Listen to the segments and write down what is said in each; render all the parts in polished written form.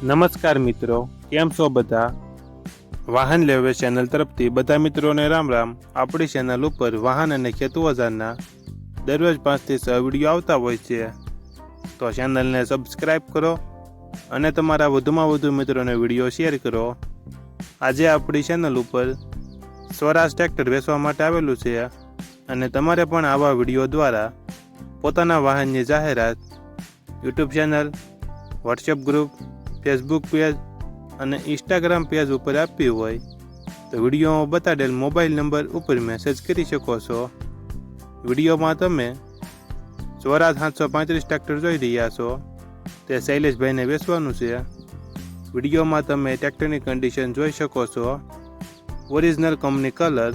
નમસ્કાર મિત્રો, કેમ છો બધા? વાહન લેવે ચેનલ તરફથી બધા મિત્રોને રામ રામ. આપણી ચેનલ ઉપર વાહન અને ખેત ઓજારના દરરોજ 5 થી 6 વિડીયો આવતા હોય છે, તો ચેનલને સબસ્ક્રાઈબ કરો અને તમારા વધુમાં વધુ મિત્રોને વિડીયો શેર કરો. આજે આપણી ચેનલ ઉપર સ્વરાજ ટ્રેક્ટર વેચવા માટે આવેલું છે અને તમારે પણ આવા વિડીયો દ્વારા પોતાના વાહનની જાહેરાત YouTube channel, WhatsApp group, Facebook page અને ઇન્સ્ટાગ્રામ પેજ ઉપર આપવી હોય તો વિડીયોમાં બતાડેલ મોબાઈલ નંબર ઉપર મેસેજ કરી શકો છો. વિડીયોમાં તમે સ્વરાજ 735 ટ્રેક્ટર જોઈ રહ્યા છો, તે શૈલેષભાઈને વેચવાનું છે. વિડીયોમાં તમે ટ્રેક્ટરની કન્ડિશન જોઈ શકો છો. Original company colour,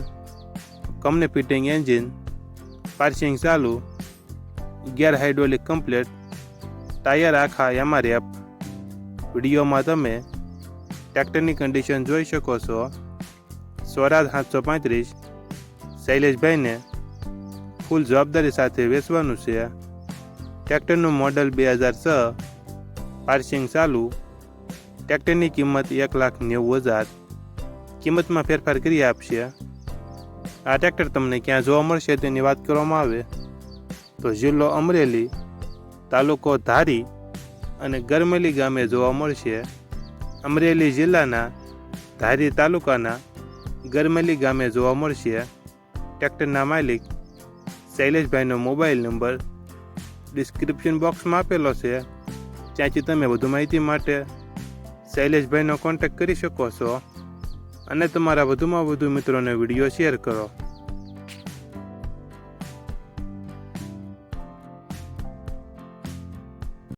company fitting engine, passing ચાલુ, ગિયર હાઇડ્રોલિક કમ્પ્લેટ, ટાયર આખા એમઆરએફ. વિડીયોમાં તમે ટ્રેક્ટરની કન્ડિશન જોઈ શકો છો. સ્વરાજ 735 શૈલેષભાઈને ફૂલ જવાબદારી સાથે વેચવાનું છે. ટ્રેક્ટરનું મોડલ 2006, પાર્સિંગ ચાલુ. ટ્રેક્ટરની કિંમત 1,90,000. કિંમતમાં ફેરફાર કરી આપશે. આ ટ્રેક્ટર તમને ક્યાં જોવા મળશે તેની વાત કરવામાં આવે તો જિલ્લો અમરેલી, તાલુકો ધારી અને ગરમેલી ગામે જોવા મળશે. અમરેલી જિલ્લાના ધારી તાલુકાના ગરમેલી ગામે જોવા મળશે. ટ્રેક્ટરના માલિક શૈલેષભાઈનો મોબાઈલ નંબર ડિસ્ક્રિપ્શન બોક્સમાં આપેલો છે, ત્યાંથી તમે વધુ માહિતી માટે શૈલેષભાઈનો કોન્ટેક્ટ કરી શકો છો અને તમારા વધુમાં વધુ મિત્રોને વિડીયો શેર કરો.